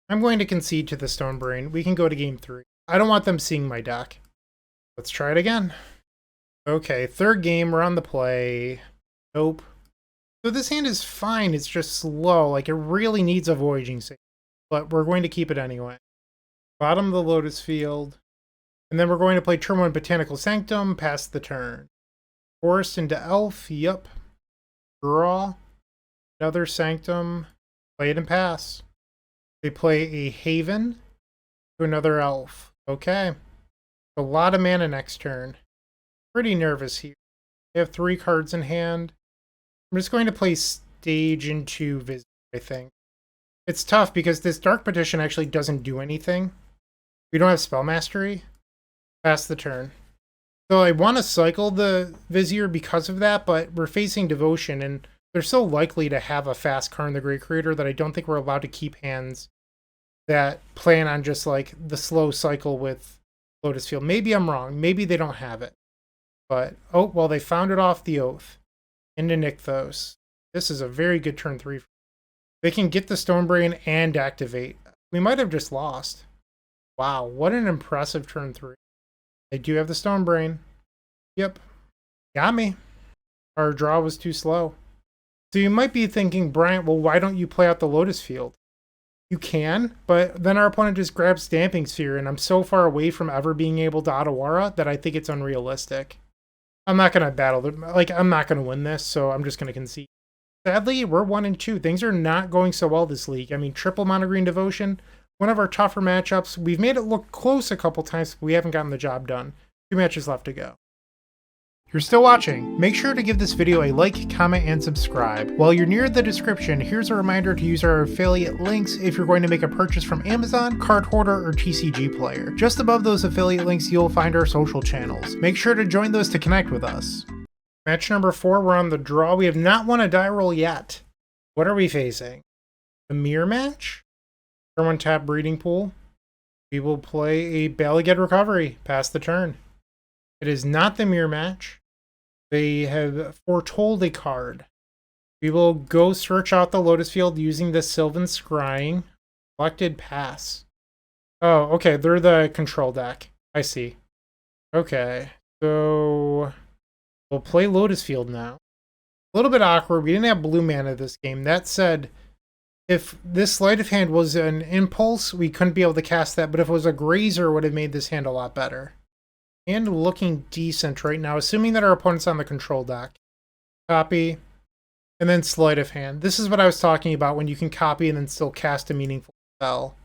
I'm going to concede to the Stonebrain. We can go to game 3. I don't want them seeing my deck. Let's try it again. Okay, third game, we're on the play. Nope. So this hand is fine, it's just slow. Like, it really needs a Voyaging Sage. But we're going to keep it anyway. Bottom of the Lotus Field. And then we're going to play turn 1 Botanical Sanctum, pass the turn. Forest into Elf, yup. Draw. Another Sanctum. Play it and pass. They play a Haven to another Elf. Okay. A lot of mana next turn. Pretty nervous here. They have 3 cards in hand. I'm just going to play Stage into Visit, I think. It's tough because this Dark Petition actually doesn't do anything. We don't have Spell Mastery. Pass the turn. So I want to cycle the Vizier because of that, but we're facing Devotion, and they're so likely to have a fast Karn the Great Creator that I don't think we're allowed to keep hands that plan on just like the slow cycle with Lotus Field. Maybe I'm wrong. Maybe they don't have it. But, oh, well, they found it off the Oath. Into Nykthos. This is a very good turn 3. They can get the Stonebrain and activate. We might have just lost. Wow, what an impressive turn 3. They do have the Stonebrain. Yep. Got me. Our draw was too slow. So you might be thinking, Bryant, well, why don't you play out the Lotus Field? You can, but then our opponent just grabs Stamping Sphere, and I'm so far away from ever being able to Otawara that I think it's unrealistic. I'm not going to battle them. Like, I'm not going to win this, so I'm just going to concede. Sadly, we're 1-2. Things are not going so well this league. I mean, triple MonoGreen Devotion, one of our tougher matchups. We've made it look close a couple times, but we haven't gotten the job done. 2 matches left to go. If you're still watching, make sure to give this video a like, comment, and subscribe. While you're near the description, here's a reminder to use our affiliate links if you're going to make a purchase from Amazon, Card Hoarder, or TCG Player. Just above those affiliate links, you'll find our social channels. Make sure to join those to connect with us. Match number 4, we're on the draw. We have not won a die roll yet. What are we facing? A mirror match? Turn 1 tap Breeding Pool. We will play a Bala Ged Recovery. Pass the turn. It is not the mirror match. They have foretold a card. We will go search out the Lotus Field using the Sylvan Scrying. Selected pass. Oh, okay. They're the control deck. I see. Okay. So we'll play Lotus Field now. A little bit awkward. We didn't have blue mana this game. That said, if this sleight of hand was an impulse, we couldn't be able to cast that. But if it was a grazer, it would have made this hand a lot better. And looking decent right now, assuming that our opponent's on the control deck. Copy, and then sleight of hand. This is what I was talking about when you can copy and then still cast a meaningful spell.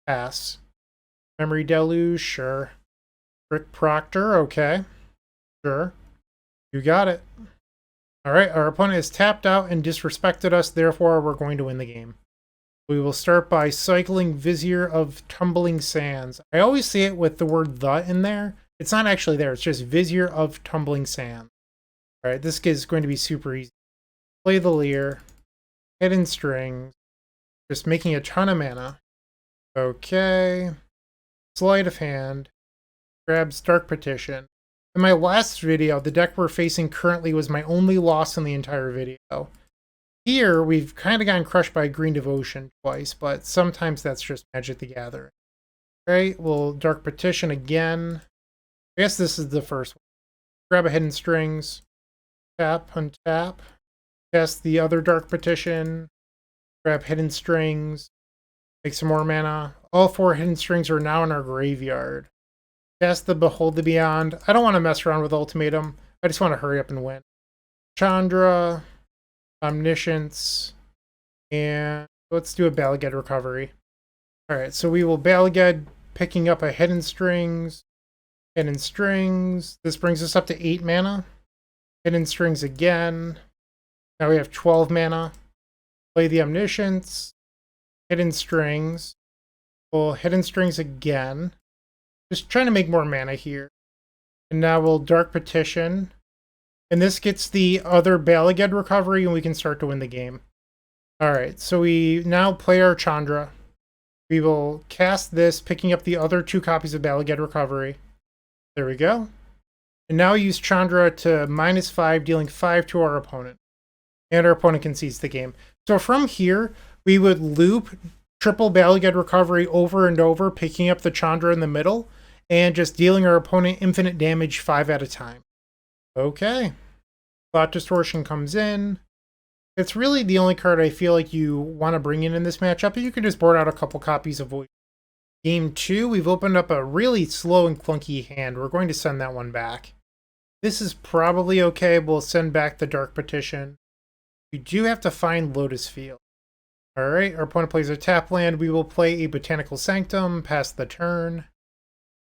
Pass. Memory Deluge, sure. Trick Proctor, okay. Sure. You got it. Alright, our opponent has tapped out and disrespected us, therefore we're going to win the game. We will start by cycling Vizier of Tumbling Sands. I always see it with the word "the" in there. It's not actually there. It's just Vizier of Tumbling Sands. All right, this is going to be super easy. Play the Lier. Hidden Strings. Just making a ton of mana. Okay. Sleight of Hand. Grabs Dark Petition. In my last video, the deck we're facing currently was my only loss in the entire video. Here, we've kind of gotten crushed by Green Devotion twice, but sometimes that's just Magic the Gathering. All right, we'll Dark Petition again. I guess this is the first one. Grab a Hidden Strings. Tap, untap. Cast the other Dark Petition. Grab Hidden Strings. Make some more mana. All 4 Hidden Strings are now in our graveyard. Cast the Behold the Beyond. I don't want to mess around with Ultimatum. I just want to hurry up and win. Chandra. Omniscience. And let's do a Bala Ged Recovery. Alright, so we will Bala Ged, picking up a Hidden Strings. Hidden Strings. This brings us up to 8 mana. Hidden Strings again. Now we have 12 mana. Play the Omniscience. Hidden Strings. We'll Hidden Strings again. Just trying to make more mana here. And now we'll Dark Petition. And this gets the other Bala Ged Recovery, and we can start to win the game. Alright, so we now play our Chandra. We will cast this, picking up the other 2 copies of Bala Ged Recovery. There we go. And now use Chandra to -5, dealing 5 to our opponent. And our opponent concedes the game. So from here, we would loop triple Bala Ged Recovery over and over, picking up the Chandra in the middle, and just dealing our opponent infinite damage 5 at a time. Okay. Thought Distortion comes in. It's really the only card I feel like you want to bring in this matchup, and you can just board out a couple copies of Void. Game 2, we've opened up a really slow and clunky hand. We're going to send that one back. This is probably okay. We'll send back the Dark Petition. We do have to find Lotus Field. Alright, our opponent plays a tap land. We will play a Botanical Sanctum, pass the turn.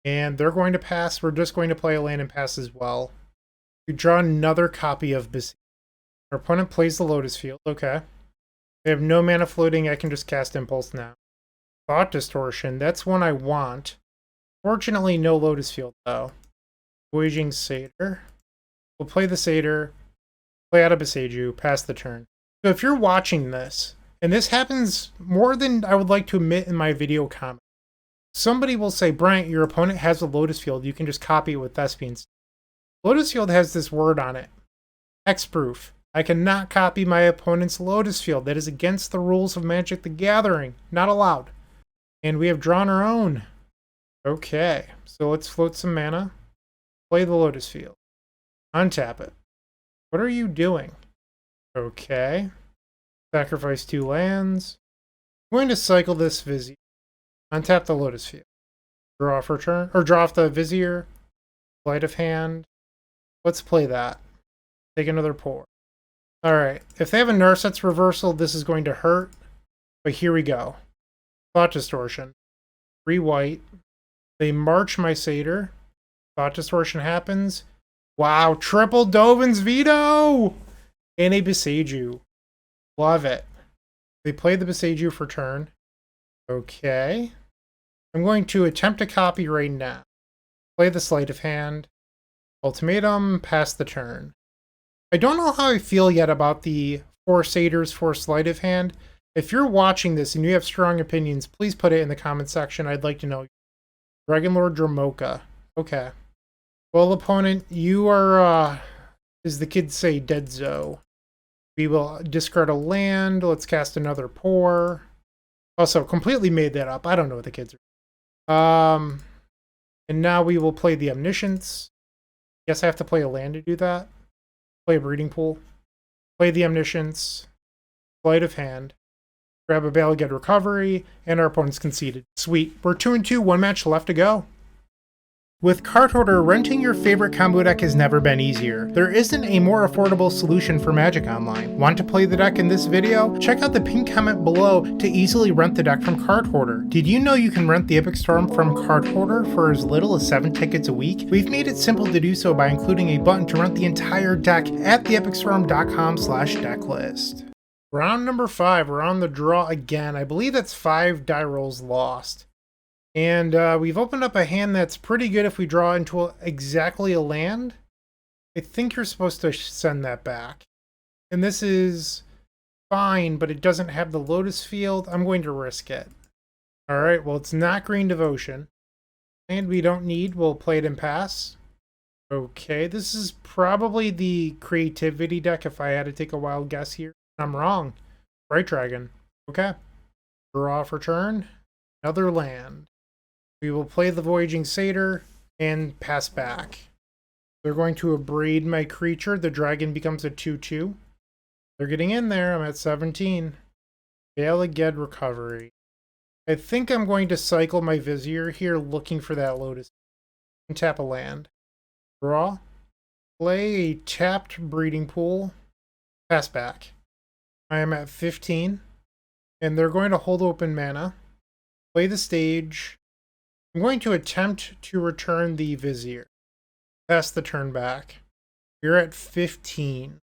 And they're going to pass. We're just going to play a land and pass as well. We draw another copy of Besiege. Our opponent plays the Lotus Field. Okay. They have no mana floating. I can just cast Impulse now. Thought Distortion. That's one I want. Fortunately, no Lotus Field, though. Voyaging Satyr. We'll play the Satyr. Play out a Beseiju. Pass the turn. So if you're watching this, and this happens more than I would like to admit in my video comment. somebody will say, Bryant, your opponent has a Lotus Field. You can just copy it with Thespian. Lotus Field has this word on it. Hexproof. I cannot copy my opponent's Lotus Field. That is against the rules of Magic the Gathering. Not allowed. And we have drawn our own. Okay, so let's float some mana. Play the Lotus Field. Untap it. What are you doing? Okay. Sacrifice 2 lands. I'm going to cycle this Vizier. Untap the Lotus Field. Draw off return, or draw off the Vizier. Sleight of hand. Let's play that. Take another Pore. Alright, if they have a Narset's reversal, this is going to hurt. But here we go. Thought Distortion. 3 white. They march my Satyr. Thought Distortion happens. Wow, triple Dovin's Veto! And a Boseiju. Love it. They play the Boseiju for turn. Okay. I'm going to attempt to copy right now. Play the Sleight of Hand. Ultimatum, pass the turn. I don't know how I feel yet about the 4 Satyrs, 4 Sleight of Hand. If you're watching this and you have strong opinions, please put it in the comment section. I'd like to know. Dragon Lord Dramoka. Okay. Well, opponent, you are, as the kids say, dead zo. We will discard a land. Let's cast another Pore. Also, completely made that up. I don't know what the kids are. And now we will play the Omniscience. Guess I have to play a land to do that. Play a Breeding Pool. Play the Omniscience. Sleight of Hand. Grab a Bala Ged Recovery. And our opponent's conceded. Sweet. We're 2-2. 1 match left to go. With Card Hoarder, renting your favorite combo deck has never been easier. There isn't a more affordable solution for Magic Online. Want to play the deck in this video? Check out the pinned comment below to easily rent the deck from Card Hoarder. Did you know you can rent the Epic Storm from Card Hoarder for as little as 7 tickets a week? We've made it simple to do so by including a button to rent the entire deck at theepicstorm.com/decklist. Round number 5, we're on the draw again. I believe that's 5 die rolls lost. And we've opened up a hand that's pretty good if we draw into exactly a land. I think you're supposed to send that back. And this is fine, but it doesn't have the Lotus Field. I'm going to risk it. Alright, well, it's not Green Devotion. And we don't need, we'll play it and pass. Okay, this is probably the Creativity deck if I had to take a wild guess here. I'm wrong. Bright Dragon. Okay. Draw for turn. Another land. We will play the Voyaging Satyr and pass back. They're going to abrade my creature. The dragon becomes a 2/2. They're getting in there. I'm at 17. Bala Ged Recovery. I think I'm going to cycle my Vizier here looking for that Lotus. And tap a land. Draw. Play a tapped Breeding Pool. Pass back. I am at 15. And they're going to hold open mana. Play the stage. I'm going to attempt to return the Vizier. Pass the turn back. You're at 15.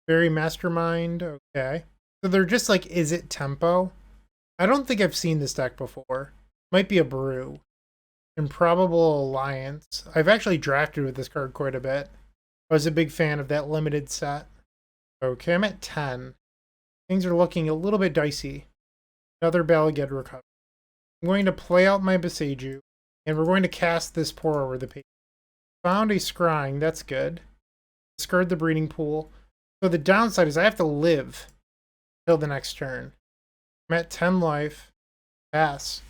Very Mastermind. Okay. So they're just like, Izzet tempo? I don't think I've seen this deck before. Might be a brew. Improbable Alliance. I've actually drafted with this card quite a bit. I was a big fan of that limited set. Okay, I'm at 10. Things are looking a little bit dicey. Another Bala Ged Recovery. I'm going to play out my Boseiju, and we're going to cast this Pore over the page. Found a Scrying, that's good. Discard the Breeding Pool. So the downside is I have to live till the next turn. I'm at 10 life. Pass.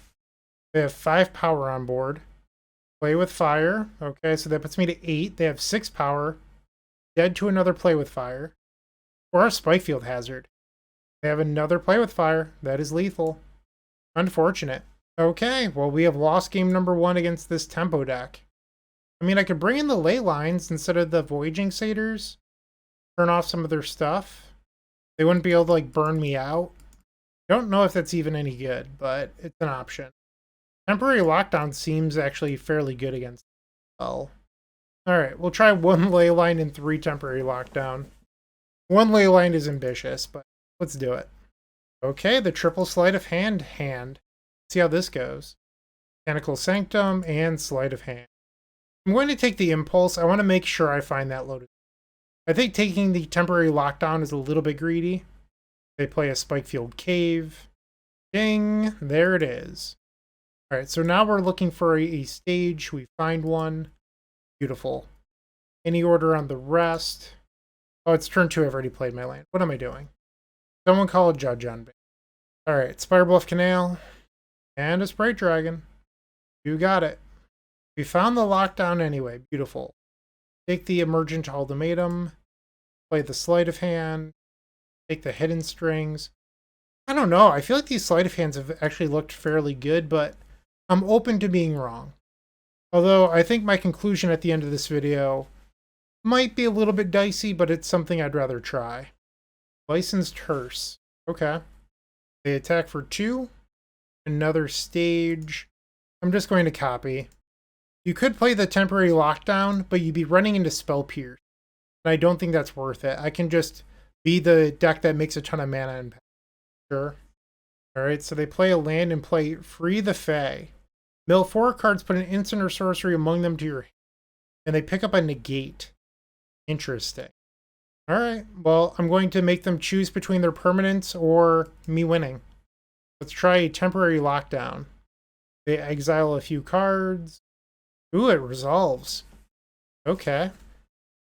They have 5 power on board. Play with fire. Okay, so that puts me to 8. They have 6 power. Dead to another play with fire. Or a Spikefield Hazard. They have another play with fire. That is lethal. Unfortunate. Okay, well, we have lost game number 1 against this tempo deck. I mean, I could bring in the ley lines instead of the Voyaging Satyrs. Turn off some of their stuff. They wouldn't be able to, like, burn me out. Don't know if that's even any good, but it's an option. Temporary Lockdown seems actually fairly good against the spell. Alright, we'll try 1 ley line and 3 temporary lockdown. 1 ley line is ambitious, but let's do it. Okay, the triple Sleight of Hand. See how this goes. Mechanical Sanctum and Sleight of Hand. I'm going to take the Impulse. I want to make sure I find that Lotus. I think taking the temporary lockdown is a little bit greedy. They play a Spikefield Cave. Ding! There it is. All right, so now we're looking for a stage. We find one. Beautiful. Any order on the rest? Oh, it's turn 2. I've already played my land. What am I doing? Someone call a judge on me. All right, Spirebluff Canal and a Sprite Dragon. You got it. We found the lockdown anyway. Beautiful. Take the Emergent Ultimatum. Play the Sleight of Hand. Take the Hidden Strings. I don't know. I feel like these Sleight of Hands have actually looked fairly good, but I'm open to being wrong. Although I think my conclusion at the end of this video might be a little bit dicey, but it's something I'd rather try. Licensed Hearse. Okay. They attack for 2. Another stage. I'm just going to copy. You could play the temporary lockdown, but you'd be running into Spell Pierce. And I don't think that's worth it. I can just be the deck that makes a ton of mana and sure. Alright, so they play a land and play Free the Fae. Mill 4 cards, put an instant or sorcery among them to your hand. And they pick up a negate. Interesting. Alright, well, I'm going to make them choose between their permanents or me winning. Let's try a temporary lockdown. They exile a few cards. Ooh, it resolves. Okay.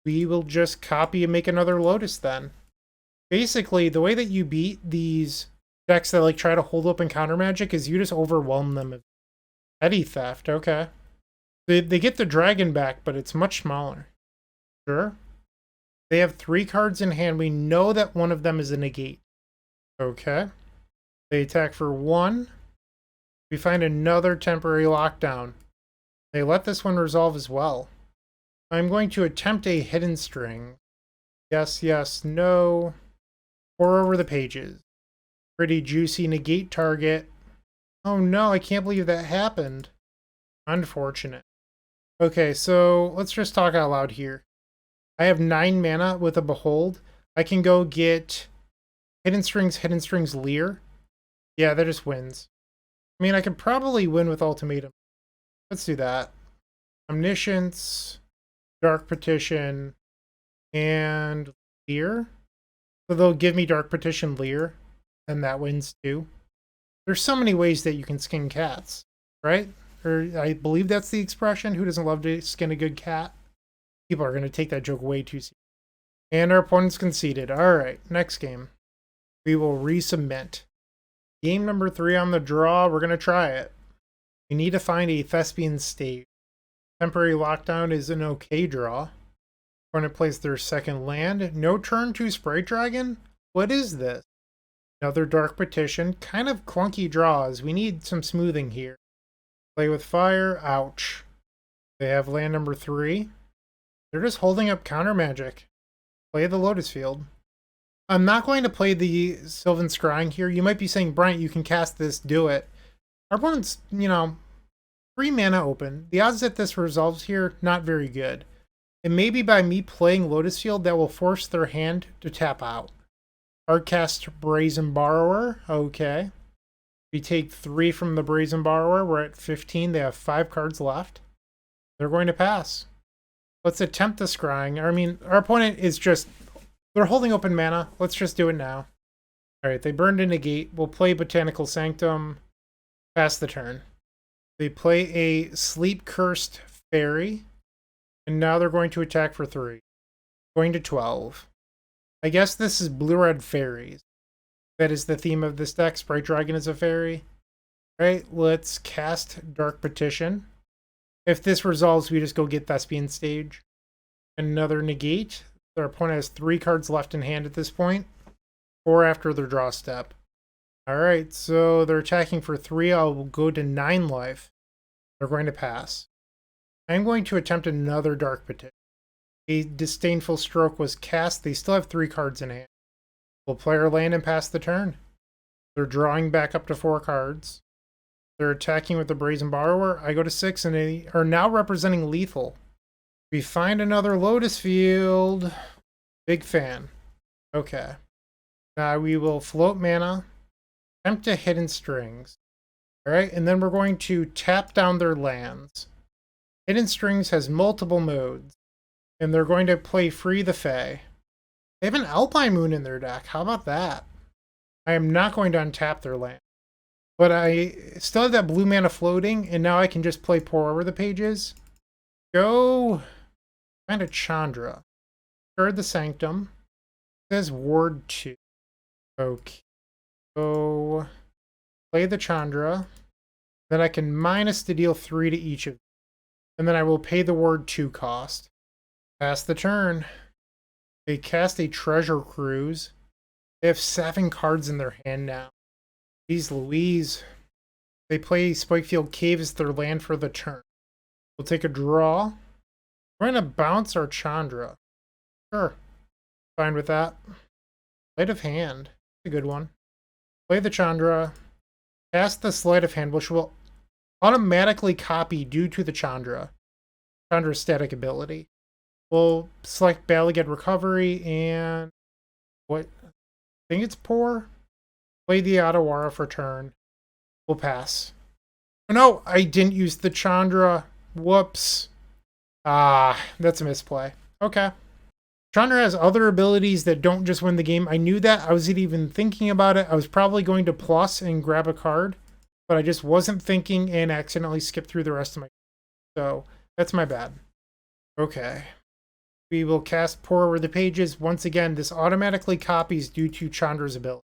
We will just copy and make another Lotus then. Basically, the way that you beat these decks that like try to hold open counter magic is you just overwhelm them. Petty Theft, okay. They get the dragon back, but it's much smaller. Sure. They have 3 cards in hand. We know that one of them is a negate. Okay. They attack for 1. We find another temporary lockdown. They let this one resolve as well. I'm going to attempt a hidden string. Yes, yes, no. Pour over the pages. Pretty juicy negate target. Oh no, I can't believe that happened. Unfortunate. Okay, so let's just talk out loud here. I have 9 mana with a Behold. I can go get Hidden Strings, Lier. Yeah, that just wins. I mean, I could probably win with Ultimatum. Let's do that. Omniscience, Dark Petition, and Lier. So they'll give me Dark Petition, Lier, and that wins too. There's so many ways that you can skin cats, right? Or I believe that's the expression. Who doesn't love to skin a good cat? People are going to take that joke way too seriously. And our opponent's conceded. All right, next game. We will resubmit. Game number 3 on the draw. We're going to try it. We need to find a Thespian stage. Temporary lockdown is an okay draw. Opponent plays their second land. No turn 2 Sprite Dragon? What is this? Another Dark Petition. Kind of clunky draws. We need some smoothing here. Play with fire. Ouch. They have land number 3. They're just holding up counter magic. Play the Lotus Field. I'm not going to play the Sylvan Scrying here. You might be saying, Bryant, you can cast this, do it. Our opponent's, 3 mana open. The odds that this resolves here, not very good. It may be by me playing Lotus Field that will force their hand to tap out. Hardcast Brazen Borrower. Okay. We take 3 from the Brazen Borrower. We're at 15. They have 5 cards left. They're going to pass. Let's attempt the scrying. I mean, our opponent is just... They're holding open mana. Let's just do it now. Alright, they burned a negate. We'll play Botanical Sanctum. Pass the turn. They play a Sleep-Cursed Fairy. And now they're going to attack for 3. Going to 12. I guess this is Blue-Red Fairies. That is the theme of this deck. Sprite Dragon is a fairy. Alright, let's cast Dark Petition. If this resolves, we just go get Thespian stage. Another negate. Their opponent has 3 cards left in hand at this point. 4 after their draw step. Alright, so they're attacking for 3. I'll go to 9 life. They're going to pass. I'm going to attempt another Dark Petition. A Disdainful Stroke was cast. They still have 3 cards in hand. We'll play our land and pass the turn. They're drawing back up to 4 cards. They're attacking with the Brazen Borrower. I go to 6, and they are now representing lethal. We find another Lotus Field. Big fan. Okay. Now we will float mana. Attempt to Hidden Strings. Alright, and then we're going to tap down their lands. Hidden Strings has multiple modes. And they're going to play Free the Fae. They have an Alpine Moon in their deck. How about that? I am not going to untap their land. But I still have that blue mana floating, and now I can just play Pore over the pages. Go find a Chandra. Guard the Sanctum. It says Ward 2. Okay. Go play the Chandra. Then I can minus to deal 3 to each of them. And then I will pay the Ward 2 cost. Pass the turn. They cast a Treasure Cruise. They have 7 cards in their hand now. Jeez Louise. They play Spikefield Cave as their land for the turn. We'll take a draw. We're going to bounce our Chandra. Sure. Fine with that. Sleight of Hand. A good one. Play the Chandra. Cast the Sleight of Hand, which will automatically copy due to the Chandra. Chandra's static ability. We'll select Bala Ged Recovery and what? I think it's Pore. Play the Otawara for turn. We'll pass. Oh no, I didn't use the Chandra. Whoops. Ah, that's a misplay. Okay. Chandra has other abilities that don't just win the game. I knew that. I wasn't even thinking about it. I was probably going to plus and grab a card, but I just wasn't thinking and accidentally skipped through the rest of my. So that's my bad. Okay. We will cast Pore over the pages. Once again, this automatically copies due to Chandra's ability.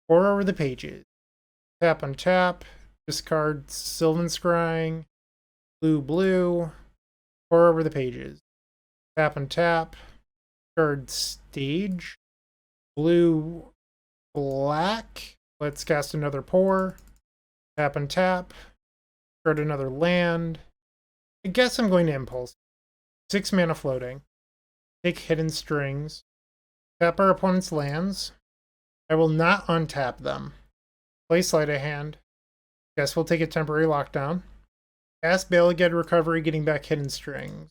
Pore over the pages. Tap on tap. Discard Sylvan Scrying. Blue. Pore over the pages. Tap on tap. Discard Stage. Black. Let's cast another Pore. Tap and tap. Discard another land. I guess I'm going to Impulse. 6 mana floating. Take Hidden Strings. Tap our opponent's lands. I will not untap them. Play Sleight of Hand. Guess we'll take a temporary lockdown. Cast Bala Ged Recovery, getting back Hidden Strings.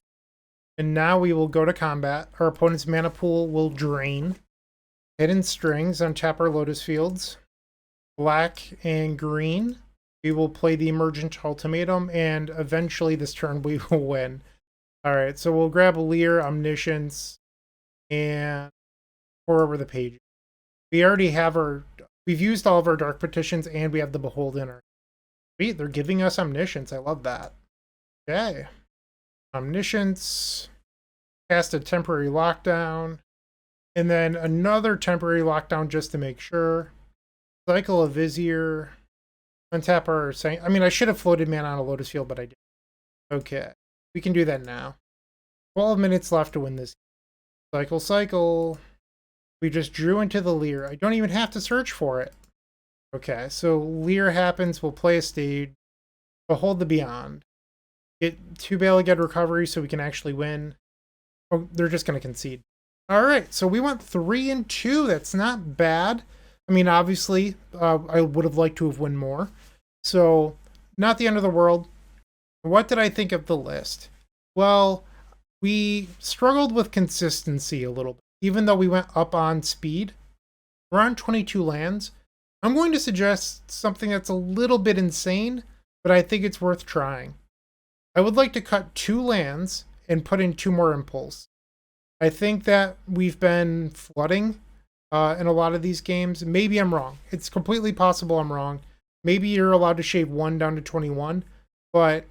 And now we will go to combat. Our opponent's mana pool will drain. Hidden Strings, untap our Lotus Fields. Black and green. We will play the Emergent Ultimatum, and eventually this turn we will win. Alright, so we'll grab a Lier, Omniscience, and Pore over the page. We already have we've used all of our Dark Petitions, and we have the Behold in our. Sweet, they're giving us Omniscience. I love that. Okay. Omniscience. Cast a temporary lockdown. And then another temporary lockdown just to make sure. Cycle a Vizier. Untap our. I mean, I should have floated mana on a Lotus Field, but I didn't. Okay. We can do that now. 12 minutes left to win this. Cycle. We just drew into the Lier. I don't even have to search for it. Okay, so Lier happens. We'll play a stage. Behold the Beyond. Get 2 Bala Ged Recovery so we can actually win. Oh, they're just going to concede. Alright, so we went 3-2. That's not bad. I mean, obviously, I would have liked to have won more. So, not the end of the world. What did I think of the list? Well, we struggled with consistency a little bit. Even though we went up on speed, we're on 22 lands. I'm going to suggest something that's a little bit insane, but I think it's worth trying. I would like to cut 2 lands and put in 2 more Impulse. I think that we've been flooding in a lot of these games. Maybe I'm wrong. It's completely possible I'm wrong. Maybe you're allowed to shave 1 down to 21, but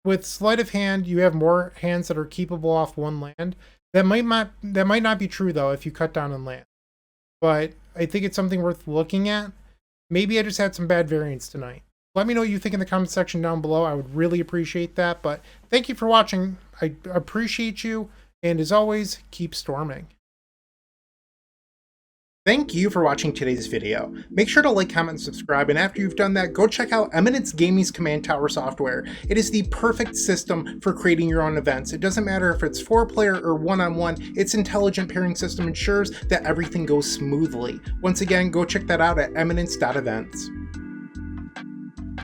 with Sleight of Hand, you have more hands that are keepable off 1 land. That might not be true though if you cut down on land. But I think it's something worth looking at. Maybe I just had some bad variance tonight. Let me know what you think in the comment section down below. I would really appreciate that. But thank you for watching. I appreciate you. And as always, keep storming. Thank you for watching today's video. Make sure to like, comment, and subscribe, and after you've done that, go check out Eminence Gaming's Command Tower software. It is the perfect system for creating your own events. It doesn't matter if it's 4-player or one-on-one, its intelligent pairing system ensures that everything goes smoothly. Once again, go check that out at eminence.events.